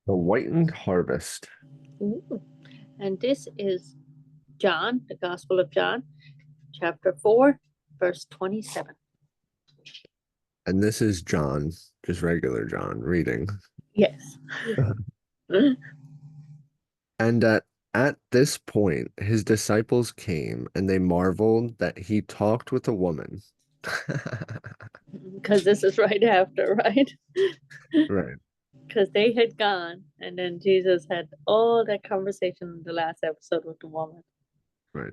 The whitened harvest. Ooh. And this is John, the Gospel of John, chapter 4, verse 27. And this is John, just regular John, reading. Yes. And at this point, his disciples came and they marveled that he talked with a woman. Because this is right after, right? Right, Because they had gone, and then Jesus had all that conversation in the last episode with the woman right.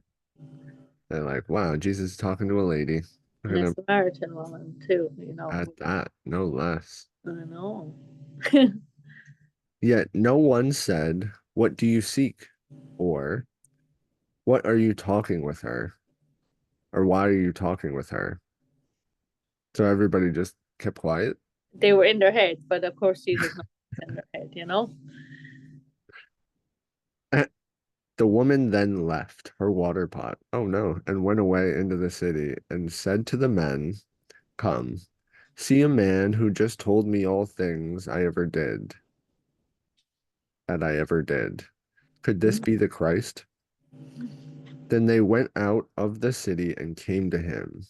They're like, wow, Jesus is talking to a lady. We're and a gonna Samaritan woman, too. add that, no less. I know. Yet no one said, what do you seek? Or what are you talking with her? Or why are you talking with her? So everybody just kept quiet. They were in their heads, but of course, Jesus knows what's in their head. The woman then left her water pot, oh no, and went away into the city and said to the men, come, see a man who just told me all things I ever did. Could this be the Christ? Then they went out of the city and came to him.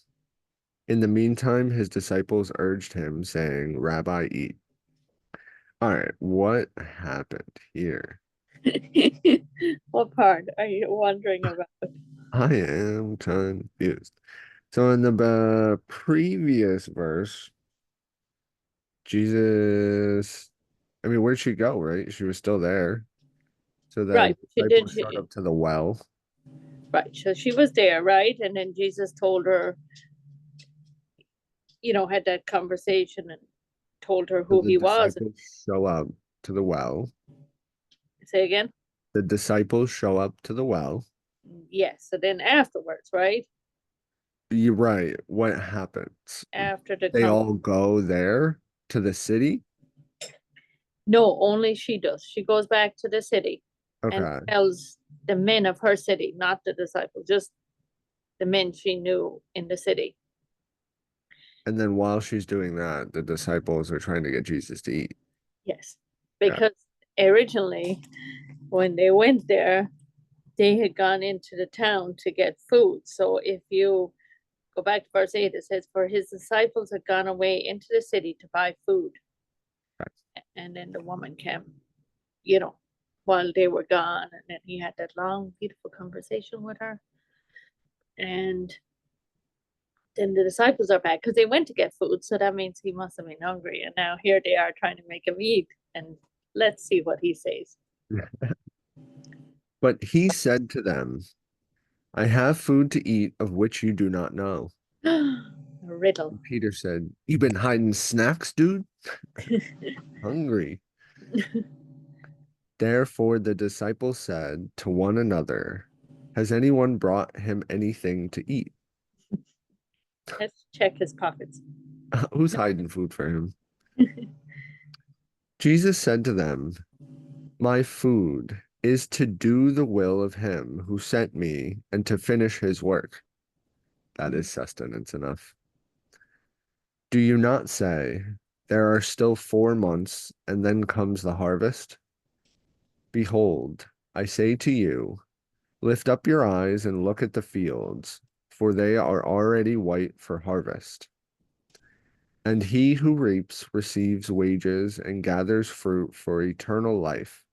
In the meantime, his disciples urged him, saying, Rabbi, eat. All right, what happened here? What part are you wondering about? I am confused. So in the previous verse, Jesus, I mean, where'd she go, right? She was still there. So the Right, she did. disciples showed up to the well. Right, so she was there, right? And then Jesus told her, had that conversation and told her So who the he was. disciples show up to the well. Say again? The disciples show up to the well. Yes. So then afterwards, right? You're right. What happens? After the They come. all go there to the city. No, only she does. She goes back to the city and Okay. tells the men of her city, not the disciples, just the men she knew in the city. And then while she's doing that, the disciples are trying to get Jesus to eat. Yes. Yeah. Because originally, when they went there, they had gone into the town to get food. So if you go back to verse 8, it says, for his disciples had gone away into the city to buy food. And then the woman came, you know, while they were gone. And then he had that long, beautiful conversation with her. And then the disciples are back because they went to get food. So that means he must have been hungry. And now here they are trying to make him eat. And let's see what he says. But he said to them, I have food to eat of which you do not know. A riddle. And Peter said, you been hiding snacks, dude? Hungry. Therefore the disciples said to one another, has anyone brought him anything to eat? Let's check his pockets. Who's hiding food for him? Jesus said to them, my food is to do the will of him who sent me and to finish his work. That is sustenance enough. Do you not say, there are still 4 months, and then comes the harvest? Behold, I say to you, lift up your eyes and look at the fields, for they are already white for harvest. And he who reaps receives wages and gathers fruit for eternal life,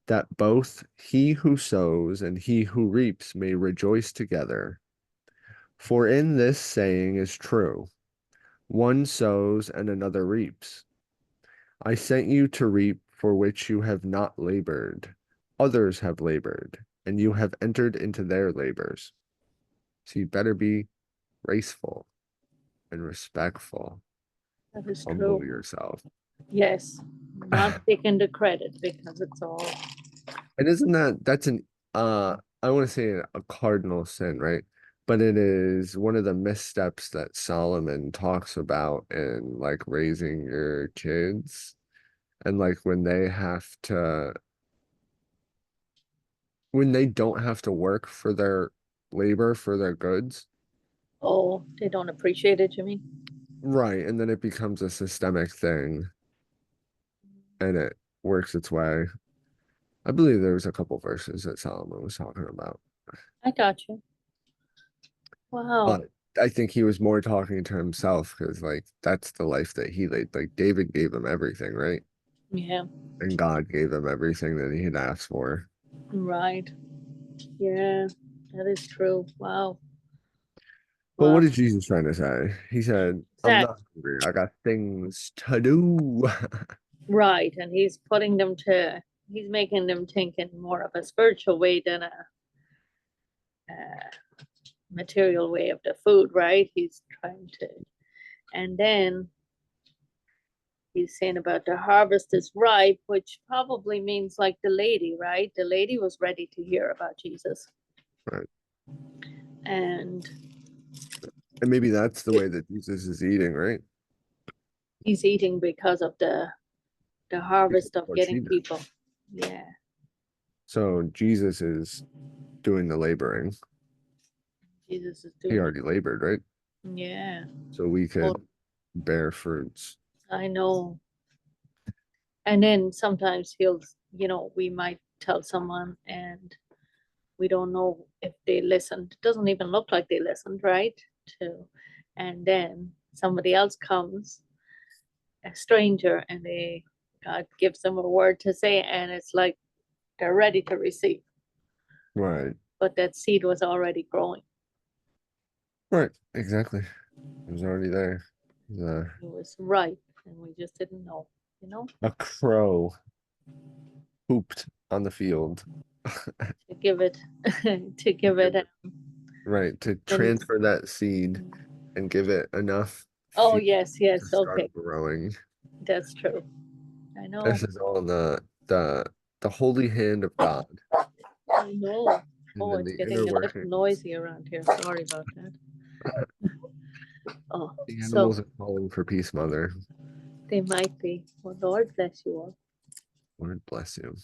that both he who sows and he who reaps may rejoice together. For in this saying is true, one sows and another reaps. I sent you to reap for which you have not labored. Others have labored, and you have entered into their labors. So you better be graceful and respectful. That is Humble true. yourself. Yes. Not taking the credit because it's all. And isn't that's an I want to say a cardinal sin, right? But it is one of the missteps that Solomon talks about in like raising your kids and like when they don't have to work for their labor for their goods. Oh, they don't appreciate it, you mean? Right. And then it becomes a systemic thing and it works its way. I believe there was a couple verses that Solomon was talking about, I got you. Wow. but I think he was more talking to himself because like that's the life that he led. Like David gave him everything, right? Yeah, And God gave him everything that he had asked for. right. Yeah, that is true. Wow. But what Wow. is Jesus trying to say? He said, I'm Exactly. not hungry. I got things to do. Right. And he's making them think in more of a spiritual way than a material way of the food, right? He's trying to, and then he's saying about the harvest is ripe, which probably means like the lady, right? The lady was ready to hear about Jesus. Right. And And maybe that's the way that Jesus is eating, right? he's eating because of the Because harvest of of what she getting did. people. Yeah, So Jesus is doing the laboring. Jesus is He doing it. already labored, right? Yeah. So we Well, could bear fruits. I know. And then sometimes we might tell someone and we don't know if they listened. It doesn't even look like they listened, right? To, and then somebody else comes, a stranger, and God gives them a word to say, and it's like they're ready to receive. Right. But that seed was already growing. Right. Exactly. It was already there. It was ripe, and we just didn't know, you know, A crow pooped on the field. to give it, to To give give it, it, right, to and transfer that seed and give it enough oh fuel yes, to yes, okay, start growing. that's true. I know, This is all the holy hand of God, I know. and Oh, then it's the getting inner a little workings. noisy around here. Sorry about that. Oh, The so animals are calling for peace, Mother. they might be. Well, Lord bless you all. Lord bless you.